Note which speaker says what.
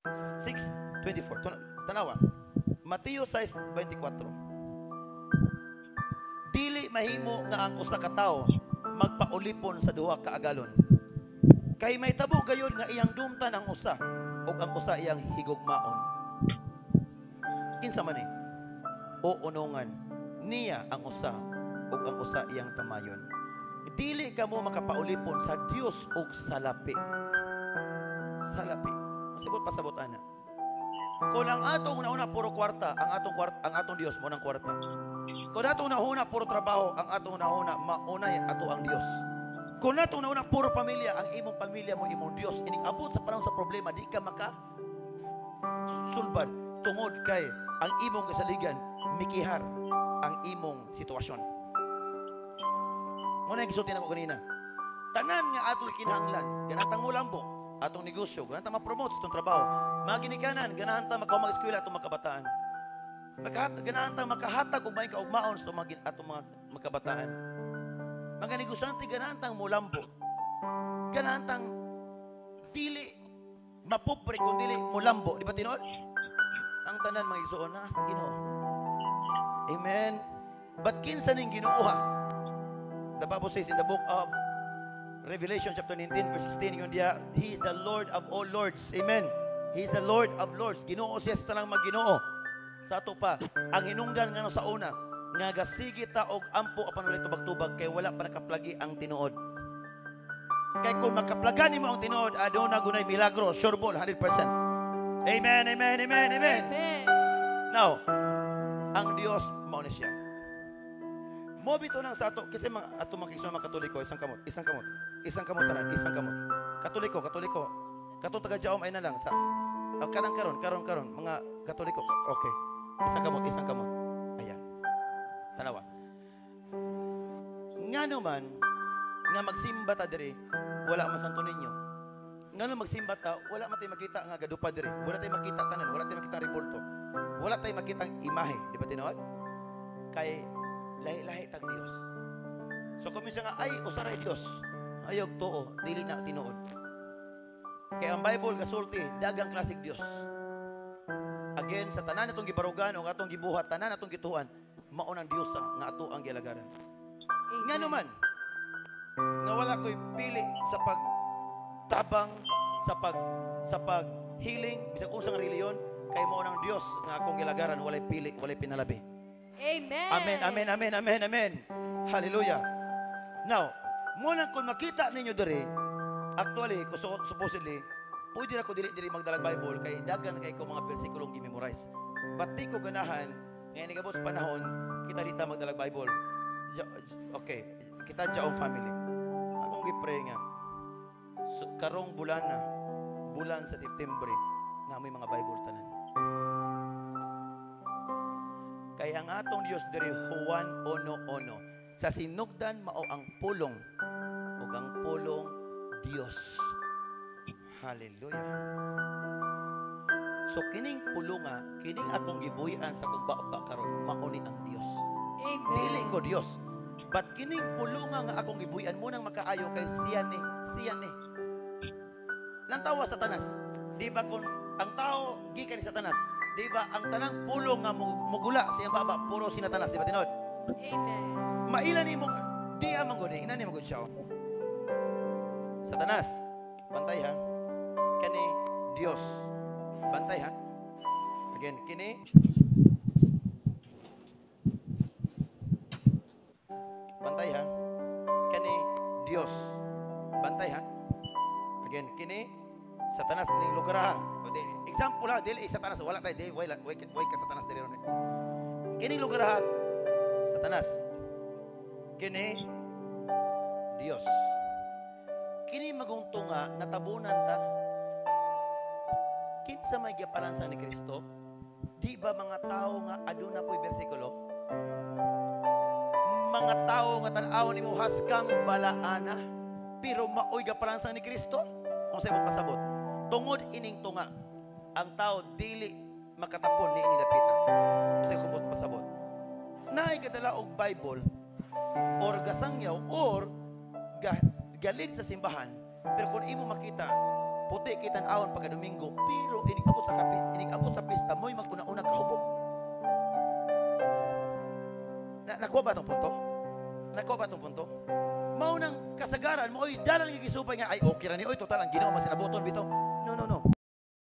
Speaker 1: 6:24. Tanawa. Mateo 6:24. Dili mahimo nga ang usa ka tawo magpaulipon sa duha ka agalon. Kay may tabo gayon nga iyang dumtan ang usa ug ang usa iyang higugmaon. Kinsa man ni? O unungan niya ang usa ug ang usa iyang tamayon. Dili ka mo makapaulipon sa Dios ug sa lapi. Sa lapi. Sibot pasabot ana. Kung ang atong una puro kwarta, ang atong Dios mo nang kwarta. Kung atong una puro trabaho, ang atong una maunay ato ang Dios. Kung atong una puro pamilya, ang imong pamilya mo imong Dios. Ining abot sa panahon sa problema, di ka maka sulbad tungod kay ang imong kasaligan mikihar ang imong sitwasyon. Muna yung gisulti na ko kanina. Tanan nga atong kinahanglan, ganatang mulambo, atong negosyo, ganatang ma-promote sa itong trabaho, mga ginikanan, ganatang mag-eskwela atong makabataan. Ganatang makahatag o may kaugmaon sa atong mga makabataan. Mga negosyante, ganatang mulambo. Ganatang dili mapobre kung dili mulambo. Di ba tinuod? Ang tanan mga igsoon na sa Ginoo. Amen. But kinsa ning Ginoo ha? The Bible says in the book of Revelation chapter 19 verse 16, yun diya, He is the Lord of all lords. Amen. He is the Lord of lords. Ginoo siya sa tanang magginoo. Sa ato pa, ang hinungdan nga no sa una, nga gasigi ta og ampo apan walay tubag-tubag kay wala pa nakaplagi ang tinuod. Kay kung makaplagan nimo ang tinuod, aduna gunay milagro, sure ball 100%. Amen, amen, amen, amen. Now, ang Dios mao ni siya. Mo bito nang sa ato kasi mga ato mga Kristiyan mga Katoliko, isang kamot tanan, isang kamot. Katoliko. Katong taga Jaom ay na lang sa karon mga Katoliko. Okay. Isang kamot. Ayan. Tanawa. Nga naman nga magsimba ta diri, wala man Santo Niño. Nga naman magsimba ta, wala man tay makita nga gadupa diri. Wala tay makita tanan, wala tay makita ribulto. Wala tay makita imahe, di ba tinuod? Kay lahi-lahi tag Dios. So kung minsan nga ay usaray Dios, ayog too, dili na tinuod. Kaya ang Bible kasulti dagang klasik Dios. Again sa tanan atong gibarugan o atong gibuhat, tanan atong gituan, mao nang Dios nga ato ang gialagaran. Ngano man nga wala ko'y pili sa pagtabang, sa paghiling, bisag unsang reliyon, kay mao nang Dios nga akong gialagaran, walay pili, walay pinalabi.
Speaker 2: Amen.
Speaker 1: Amen. Hallelujah. Now, muna kung makita ninyo diri, actually, supposedly, pwede na ko dili magdalag Bible kay dagan kay ko mga bersikulong gi-memorize. Pati ko ganahan, ngayon nagabot sa panahon, kita dita magdalag Bible. Okay, kita dyan family. Akong gi-pray nga, so, karong bulan sa September, na may mga Bible tanan. Kaya ang atong Dios diri Juan 1:1 sa sinugdan mao ang pulong ug ang pulong Dios. Hallelujah. So kining pulonga, kining akong gibuhi-an sa kong baba karon mao ni ang Dios.
Speaker 2: Amen.
Speaker 1: Dili ko Dios. But kining pulonga nga akong gibuhi-an mo nang makaayo kay siya ni. Lantawa sa tanas. Di ba kung ang tao gikan sa tanas, di ba ang tanang pulong nga mugula siyang baba puro sinatanas, di ba tinod?
Speaker 2: Amen.
Speaker 1: Mailan ni mo di amang gud, ina ni mo gud siya. Satanas, bantay ha. Kani Dios. Bantay ha. Again, kini bantay ha. Kani Dios. Bantay ha. Again, kini Satanas ning lugar ha. Example ha, dili Satanas wala tay di way ka Satanas dili ron. Kini lugar ha. Satanas. Kini Dios. Kini magungtunga natabunan ta. Kinsa may giparansa ni Kristo? Di ba mga tao nga aduna po'y bersikulo? Mga tao nga tan-awon nimo haskang balaana, pero maoy giparansa ni Kristo? Kung sa imong pasabot, tungod ining tunga, ang tao dili makatapon ni inilapita. Kung sa imong pasabot, naay kadala og Bible or gasangyaw or galid sa simbahan, pero kung imo makita puti kita awon pagka Domingo, pero inigabot sa pista mo'y maguna-una kahubog. Nakuha ba itong punto? Nakuha ba itong punto? Maunang kasagaran mo, oy, dalang gigisupay nga, ay okay ra ni, oy, total, ang ginawa masinabuton bito.